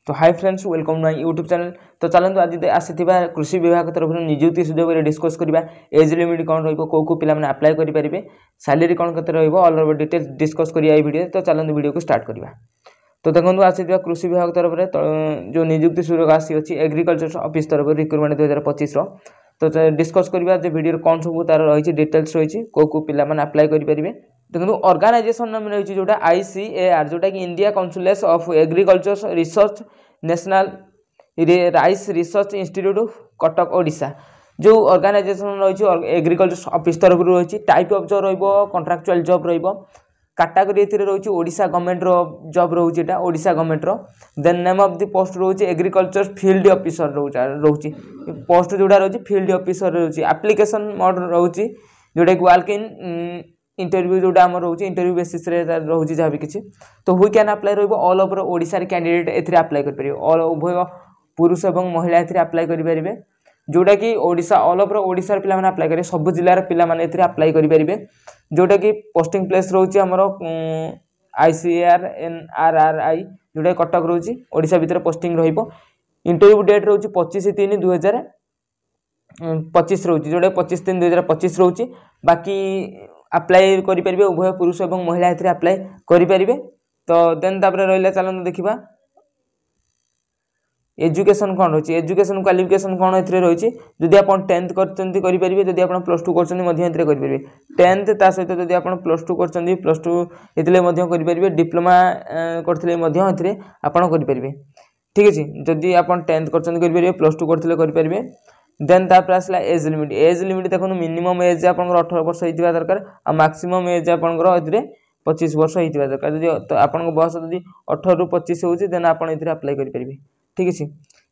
तो hi friends welcome my YouTube channel. तो चलते आज आसीथिबा कृषि विभाग तरफ नियुक्ति सुजोग डिस्कस करबा। एज लिमिट कौन रहिबो, को पिला माने अप्लाई करि परिबे, सैलरी कौन कते रहिबो, ऑल ओवर डिटेल्स डिस्कस करिया ए वीडियो। तो चलते वीडियो को स्टार्ट करबा। तो देखो आसीथिबा कृषि विभाग तरफ जो नियुक्ति सुजोग आसी अछि एग्रीकल्चर ऑफिस तरफ रिक्रूटमेंट 2025 रो। तो डिस्कस करबा जे वीडियो कौन सब तार रही डिटेल्स रही को पिला माने अप्लाई करि परिबे। देखो ऑर्गेनाइजेशन नाम रही जोटा ICAR जोटा कि India council of agriculture research national rice research institute Cuttack Odisha. जो ऑर्गेनाइजेशन रही एग्रीकल्चर ऑफिस तरफ रही टाइप ऑफ जॉब रहिबो कॉन्ट्रैक्चुअल जॉब रहिबो। कैटेगरी एथिरे रही Odisha government row job रहुची Etah Odisha government row. Then name of the post रहुची agriculture field officer रहुची post जोड़ा रहुची field officer रहुची। Application mode रहुची जोटा कि वाल्क इन इंटरव्यू जोटा आम रोचे इंटरव्यू बेसिस रे रोचे जहाँ भी किसी। तो हुई कैन अप्लाई रही ऑल ओवर ओडिशा कैंडिडेट एथिरे अप्लाई कर परिबे। ऑल उभय पुरुष एवं महिला एथिरे अप्लाई कर परिबे। जोटा कि ओडिशा ऑल ओवर ओडिशा पिला माने अप्लाई करिवे, सब जिल्लार पिला माने एथिरे अप्लाई करि परिबे। जोटा कि पोस्टिंग प्लेस रोचे हमर ICAR NRRI जोटा कटक रोचे ओडिशा भीतर पोस्टिंग रहिबो। इंटरव्यू डेट रोचे 25/3/2025 रोचे जोटा 25/3/2025 रोचे। बाकी अप्लाई करि परिबे उभय पुरुष एवं महिला एथिरे अप्लाई करि परिबे। तो देन तापर रहिला चलन देखिबा एजुकेशन कोन होची, एजुकेशन क्वालिफिकेशन कोन एथिरे रहिची। जदि आपण 10th करचंती करि परिबे, जदि आपण +2 करचंती मध्य एथिरे करि परिबे। 10th ता सहित जदि आपण +2 करचंती +2 एथिले मध्य करि परिबे। डिप्लोमा करथिले मध्य एथिरे आपण करि परिबे। ठीक अछि, जदि आपण 10th करचंती करि परिबे, +2 करथिले करि परिबे। देन तापर आसला एज लिमिट। एज लिमिट देखो मिनिमम एज आपन 18 वर्ष होइतिबा दरकार आ मैक्सिमम एज आपन एथिरे 25 वर्ष होइतिबा दरकार। जदि आपन बयस जदि 18 रु 25 होउची देन आपन एथिरे अप्लाई करि परिबे। ठीक अछि।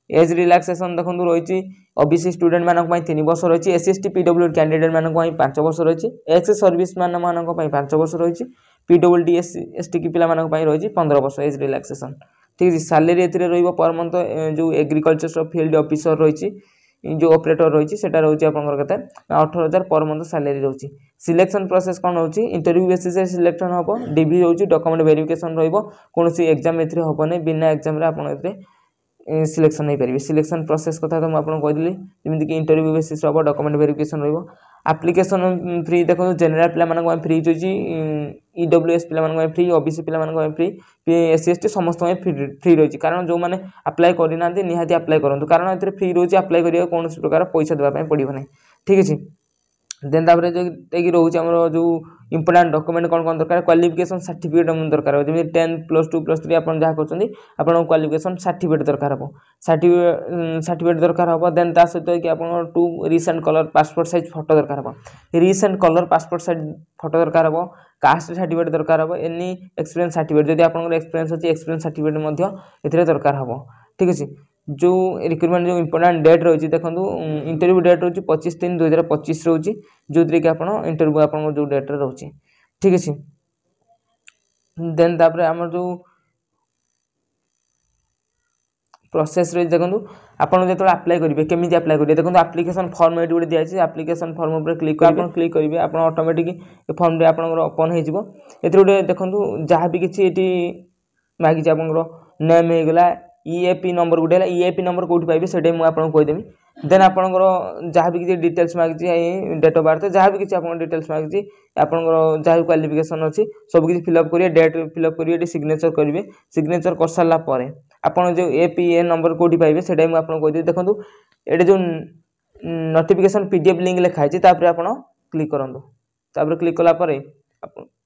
एज रिलैक्सेशन देखो रहिची ओबीसी स्टूडेंट मानक पई 3 वर्ष रहिची, SC ST PWD कैंडिडेट मानक पई 5 वर्ष रहिची, एक्स सर्विस मानक पई 5 वर्ष रहिची, PWD ST की पिला मानक पई रहिची 15 वर्ष एज रिलैक्सेशन। ठीक अछि। सैलरी एथिरे रहिबो पर मंथ जो एग्रीकल्चर फील्ड ऑफिसर रहिची जो ऑपरेटर रही सेटा रही आपंकर केते 18,000 पर मंथ सैलरी रही। सिलेक्शन प्रोसेस कौन होची, इंटरव्यू बेसिस रे सिलेक्शन होबो। डीवी होची डॉक्यूमेंट वेरिफिकेशन रहिबो, कोनोसी एग्जाम एथिरे होबो नै, बिना एग्जाम रे आपण एथिरे सिलेक्शन नै परिबे। सिलेक्शन प्रोसेस कथा तो म आपण कहि दिली, जेमिति कि इंटरव्यू बेसिस होबो, डॉक्यूमेंट वेरिफिकेशन रहिबो। एप्लीकेशन फ्री देखो जनरल पिला मानक पई फ्री होची, EWS पिला मानक पई फ्री, ओबीसी पिला मानक पई फ्री, SC ST समस्त पई फ्री रही। कारण जो माने अप्लाई करि नांती निहाती अप्लाई करंतु, कारण एथिरे फ्री रही अप्लाई करिया कोनोसी प्रकार पैसा देबा पई पड़िबो नै। ठीक अछि। देन तापर जो तेगी रहउची हमर जो इंपोर्टेंट डॉक्यूमेंट कोन दरकार, क्वालिफिकेशन सर्टिफिकेट हम दरकार हो। जेमि 10 +2 +3 आपण जहा करछंती आपण क्वालिफिकेशन सर्टिफिकेट दरकार हो, सर्टिफिकेट दरकार हो। देन ता सहित कि आपण 2 recent colour passport size photo दरकार हो, recent colour passport size photo दरकार हो। कास्ट सर्टिफिकेट दरकार हो, एनी एक्सपीरियंस सर्टिफिकेट जदि आपण एक्सपीरियंस अछि एक्सपीरियंस सर्टिफिकेट मध्य एथिरे दरकार हो। ठीक अछि। जो रिक्रूटमेंट जो इंपोर्टेंट डेट रही देखो इंटरव्यू डेट रही 25/3/2025 रही, जो कि आप इंटरव्यू आप जो डेट रही। ठीक अच्छे। देन तापर आम जो प्रोसेस रही देखो आपन जो अप्लाई करेंगे केमी अप्लाई करेंगे देखो एप्लिकेशन फॉर्म ये गोटे दिखाई एप्लिकेशन फॉर्म पर क्लिक करेंगे आप ऑटोमेटिक फॉर्म रे आपन ओपन हो गोटे देखो जहाँ भी किसी मागिचे आप नेम हो गला EAP नंबर गोटे है EAP नंबर कौटी पाइबे से मुझे कहीदेवी। देन आपंकर जहाँ भी किसी डिटेल्स मागिची डेट ऑफ बर्थ जहाँ भी किसी आप डिटेल्स मागिची आपंकर जहाँ भी क्वालिफिकेशन अच्छी सब किसी फिलअप करेंगे, डेट फिलअप करेंगे, सिग्नेचर करेंगे। सिग्नेचर कर सारा पर आपड़ जो APA नंबर कौटी पाइबे से मुझे कहीदेवी। देखो ये जो नोटिफिकेशन PDF लिंक लिखाई आप क्लिक करूँ, क्लिक कलापर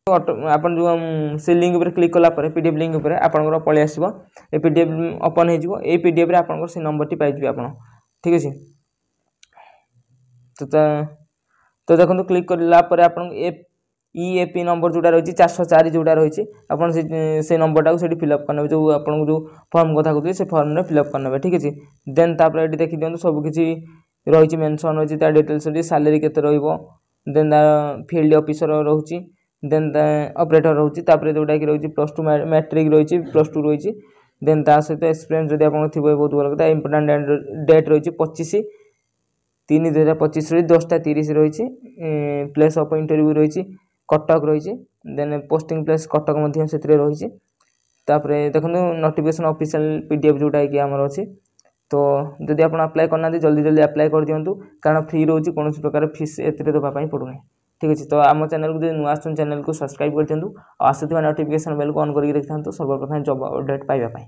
आपन जो से लिंक पर क्लिक कला पर PDF लिंक पर आपनकर पळे आसीबो, ए PDF ओपन हो ए PDF रे आपनकर से नंबर टी पाइबे आपन। ठीक अछि। तो देखो क्लिक करला पर आपन EAP नंबर जोटा रही 404 जोटा रही आपन से नंबर टाको सेठी फिलअप करने जो आपन जो फॉर्म कथा कहते से फॉर्म रे फिलअप करने। ठीक अछि। देन तापर एटी देखि दियंतु सब किछि रही मेंशन होछि ता डिटेल्स रे सैलरी केते रहइबो, देन फील्ड ऑफिसर रहउछि, देन ऑपरेटर रहउछि, तापर जोटा कि रहउछि +2 मैट्रिक रहउछि, +2 रहउछि। देन ता सहित एक्सपीरियंस जदि आपन थिबो बहुत भलो कथा। इंपोर्टेंट डेट रहउछि 25/3/2025 रे 10:30 रहउछि। प्लेस ऑफ इंटरव्यू रहउछि कटक रहउछि। देन पोस्टिंग प्लेस कटक मध्य सेतरे रहउछि। तापर देखो नोटिफिकेशन ऑफिशियल पीडीएफ जोटा कि आमर अच्छी तो जदि आप अप्लाई करना जल्दी जल्दी अप्लाई कर दिंतु कारण फ्री रोचे कौन प्रकार फीस एत देवाई पड़ूना ठीक अच्छे। तो आम चैनल को जो नुआ चैनल को सब्सक्राइब कर दिंतु आसुवा नोटिफिकेशन बेल को ऑन करके रखि था सर्वप्रथम जॉब अपडेट पाइबा।